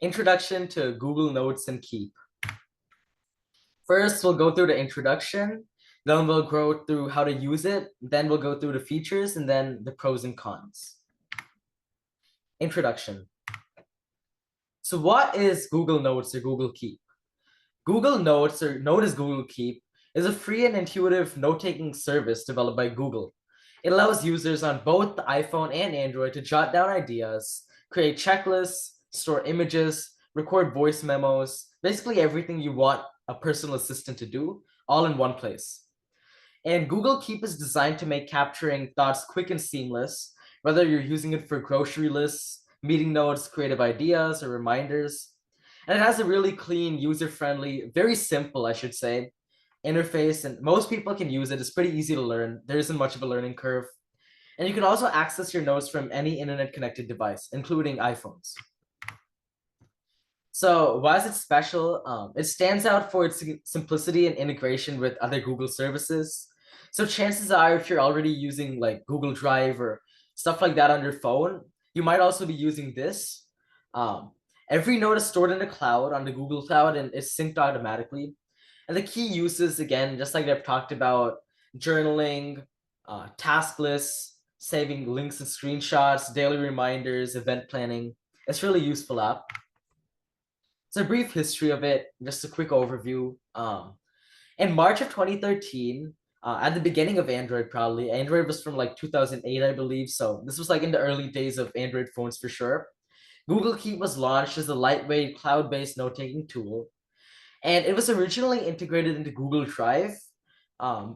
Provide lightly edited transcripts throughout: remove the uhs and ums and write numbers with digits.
Introduction to Google Notes and Keep. First, we'll go through the introduction, then we'll go through how to use it, then we'll go through the features, and then the pros and cons. Introduction. So what is Google Notes or Google Keep? Google Notes, or known as Google Keep, is a free and intuitive note-taking service developed by Google. It allows users on both the iPhone and Android to jot down ideas, create checklists, store images, record voice memos, basically everything you want a personal assistant to do, all in one place. And Google Keep is designed to make capturing thoughts quick and seamless, whether you're using it for grocery lists, meeting notes, creative ideas, or reminders. And it has a really clean, user-friendly, very simple, I should say, interface, and most people can use it. It's pretty easy to learn. There isn't much of a learning curve. And you can also access your notes from any internet-connected device, including iPhones. So why is it special? It stands out for its simplicity and integration with other Google services. So chances are, if you're already using like Google Drive or stuff like that on your phone, you might also be using this. Every note is stored in the cloud, on the Google Cloud, and it's synced automatically. And the key uses, again, just like I've talked about, journaling, task lists, saving links and screenshots, daily reminders, event planning. It's a really useful app. So a brief history of it, just a quick overview. In March of 2013, at the beginning of Android, probably, Android was from like 2008, I believe. So this was like in the early days of Android phones for sure. Google Keep was launched as a lightweight cloud-based note-taking tool. And it was originally integrated into Google Drive.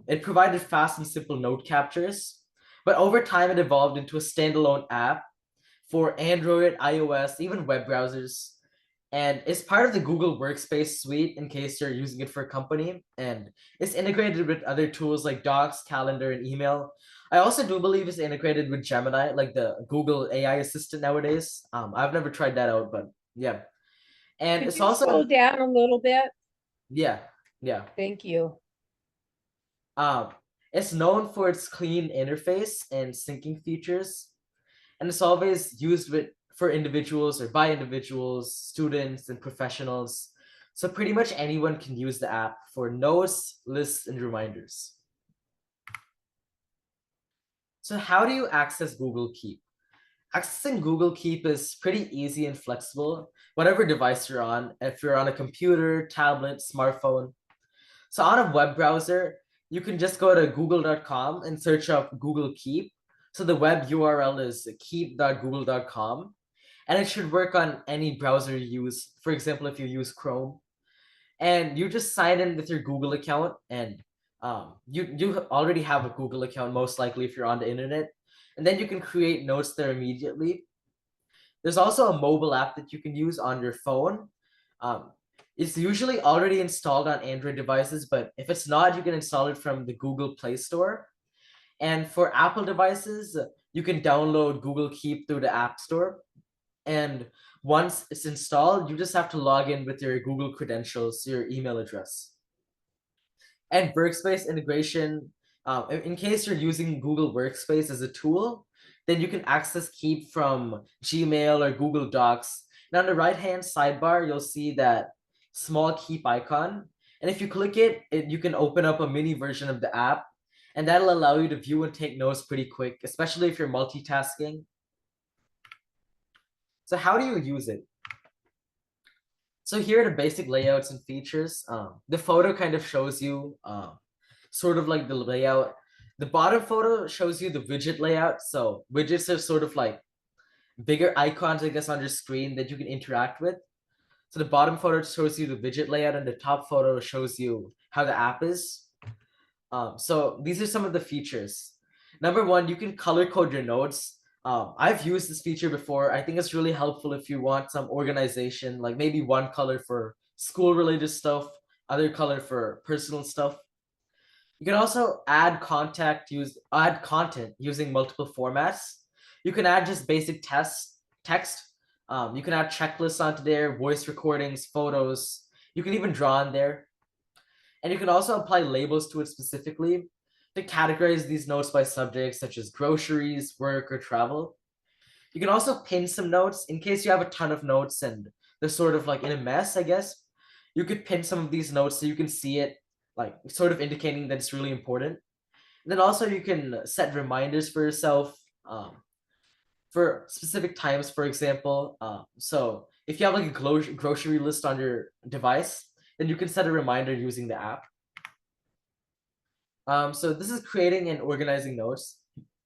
It provided fast and simple note captures, but over time it evolved into a standalone app for Android, iOS, even web browsers. And it's part of the Google Workspace suite in case you're using it for a company. And it's integrated with other tools like Docs, Calendar, and email. I also do believe it's integrated with Gemini, like the Google AI assistant nowadays. I've never tried that out, but yeah. And Could it's you slow also, down a little bit? yeah, yeah. Thank you. Um, it's known for its clean interface and syncing features, and it's always used with for individuals or by individuals, students, and professionals. So pretty much anyone can use the app for notes, lists, and reminders. So how do you access Google Keep? Accessing Google Keep is pretty easy and flexible, whatever device you're on. If you're on a computer, tablet, smartphone. So on a web browser, you can just go to google.com and search up Google Keep. So the web URL is keep.google.com, and it should work on any browser you use. For example, if you use Chrome, and you just sign in with your Google account, and you already have a Google account most likely if you're on the internet, and then you can create notes there immediately. There's also a mobile app that you can use on your phone. Um, it's usually already installed on Android devices, but if it's not, you can install it from the Google Play Store. And for Apple devices, you can download Google Keep through the App Store. And once it's installed, you just have to log in with your Google credentials, your email address. And workspace integration, in case you're using Google Workspace as a tool, then you can access Keep from Gmail or Google Docs. And on the right-hand sidebar, you'll see that small Keep icon. And if you click it, you can open up a mini version of the app, and that'll allow you to view and take notes pretty quick, especially if you're multitasking. So how do you use it? So here are the basic layouts and features. The photo kind of shows you sort of like the layout. The bottom photo shows you the widget layout. So widgets are sort of like bigger icons, I guess, on your screen that you can interact with. So the bottom photo shows you the widget layout, and the top photo shows you how the app is. So these are some of the features. Number one, you can color code your notes. I've used this feature before. I think it's really helpful if you want some organization, like maybe one color for school related stuff, other color for personal stuff. You can also add content using multiple formats. You can add just basic text. You can add checklists onto there, voice recordings, photos. You can even draw on there. And you can also apply labels to it specifically. to categorize these notes by subjects such as groceries, work, or travel. You can also pin some notes in case you have a ton of notes and they're sort of like in a mess, I guess. You could pin some of these notes so you can see it, like sort of indicating that it's really important. And then also you can set reminders for yourself for specific times, for example. So if you have like a grocery list on your device, then you can set a reminder using the app. So this is creating and organizing notes.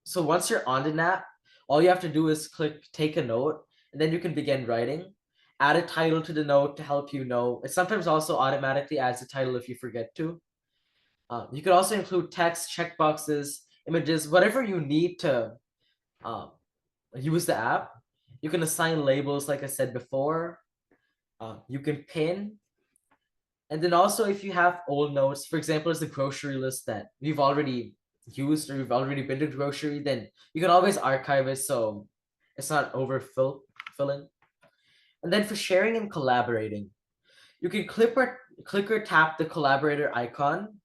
So once you're on the app, all you have to do is click take a note, and then you can begin writing. Add a title to the note to help you know. It sometimes also automatically adds a title if you forget to. You could also include text, checkboxes, images, whatever you need to um, use the app. You can assign labels, like I said before. You can pin. And then also, if you have old notes, for example, it's a grocery list that we've already used or we've already been to grocery, then you can always archive it so it's not filling. And then for sharing and collaborating, you can click or tap the collaborator icon.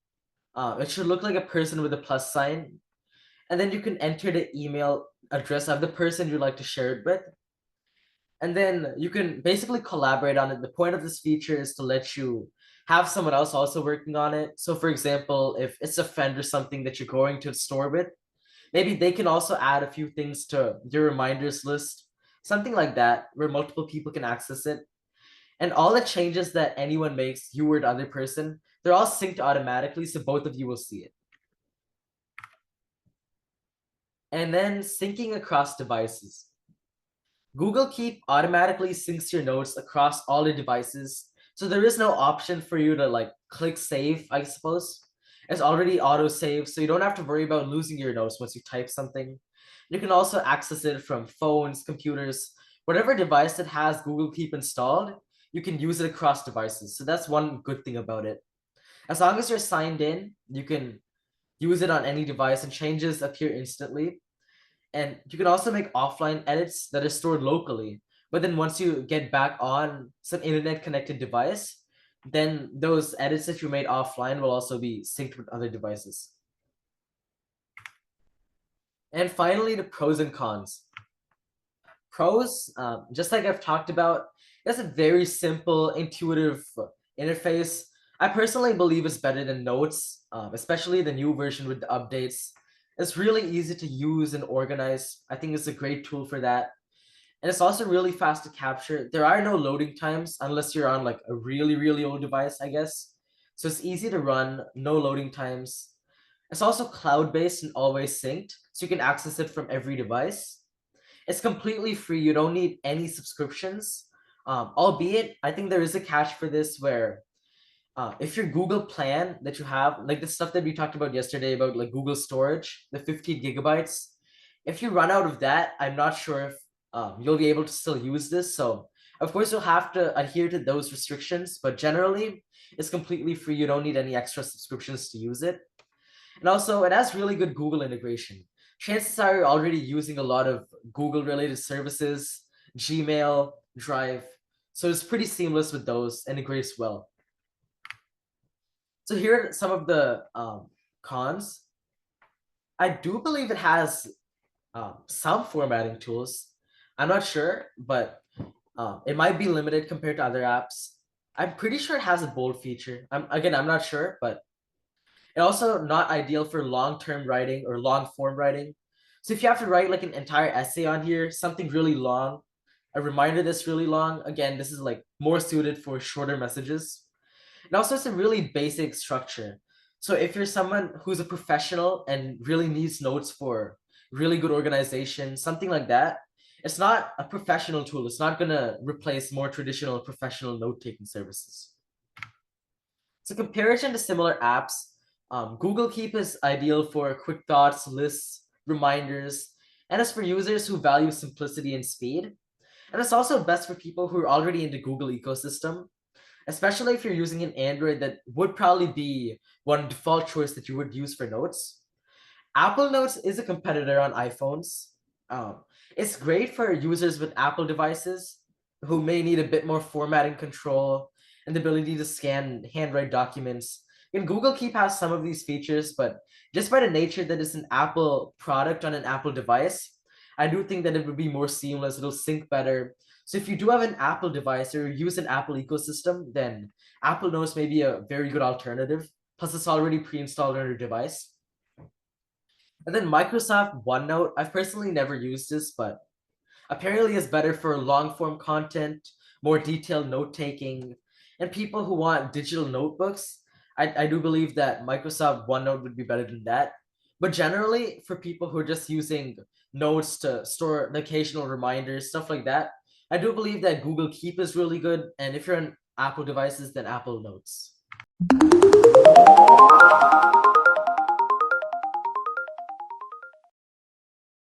It should look like a person with a plus sign. And then you can enter the email address of the person you'd like to share it with. And then you can basically collaborate on it. The point of this feature is to let you have someone else also working on it. So for example, if it's a friend or something that you're going to the store with, maybe they can also add a few things to your reminders list, something like that, where multiple people can access it. And all the changes that anyone makes, you or the other person, they're all synced automatically, so both of you will see it. And then syncing across devices. Google Keep automatically syncs your notes across all the devices. So there is no option for you to like click save, I suppose. It's already auto save, so you don't have to worry about losing your notes once you type something. You can also access it from phones, computers, whatever device that has Google Keep installed, you can use it across devices. So that's one good thing about it. As long as you're signed in, you can use it on any device and changes appear instantly. And you can also make offline edits that are stored locally. But then once you get back on some internet connected device, then those edits that you made offline will also be synced with other devices. And finally, the pros and cons. Pros, just like I've talked about, it's a very simple, intuitive interface. I personally believe it's better than Notes, especially the new version with the updates. It's really easy to use and organize. I think it's a great tool for that. And it's also really fast to capture. There are no loading times unless you're on like a really, really old device, I guess. So it's easy to run, no loading times. It's also cloud-based and always synced, so you can access it from every device. It's completely free. You don't need any subscriptions. Albeit, I think there is a catch for this where if your Google plan that you have, like the stuff that we talked about yesterday about like Google storage, the 15 gigabytes, if you run out of that, I'm not sure if you'll be able to still use this. So of course you'll have to adhere to those restrictions, but generally it's completely free. You don't need any extra subscriptions to use it. And also it has really good Google integration. Chances are you're already using a lot of Google related services, Gmail, Drive. So it's pretty seamless with those and integrates well. So here are some of the cons. I do believe it has some formatting tools. I'm not sure, but it might be limited compared to other apps. I'm pretty sure it has a bold feature. I'm not sure, but it also not ideal for long-term writing or long-form writing. So if you have to write like an entire essay on here, something really long, a reminder that's really long, again, this is like more suited for shorter messages. And also it's a really basic structure. So if you're someone who's a professional and really needs notes for really good organization, something like that, it's not a professional tool. It's not gonna replace more traditional professional note-taking services. So comparison to similar apps, Google Keep is ideal for quick thoughts, lists, reminders, and it's for users who value simplicity and speed. And it's also best for people who are already in the Google ecosystem, especially if you're using an Android that would probably be one default choice that you would use for notes. Apple Notes is a competitor on iPhones. Um, it's great for users with Apple devices who may need a bit more formatting control and the ability to scan handwrite documents. And Google Keep has some of these features, but just by the nature that it's an Apple product on an Apple device, I do think that it would be more seamless. It'll sync better. So if you do have an Apple device or use an Apple ecosystem, then Apple Notes may be a very good alternative. Plus, it's already pre-installed on your device. And then Microsoft OneNote, I've personally never used this, but apparently is better for long form content, more detailed note taking, and people who want digital notebooks. I do believe that Microsoft OneNote would be better than that. But generally, for people who are just using notes to store the occasional reminders, stuff like that, I do believe that Google Keep is really good. And if you're on Apple devices, then Apple Notes.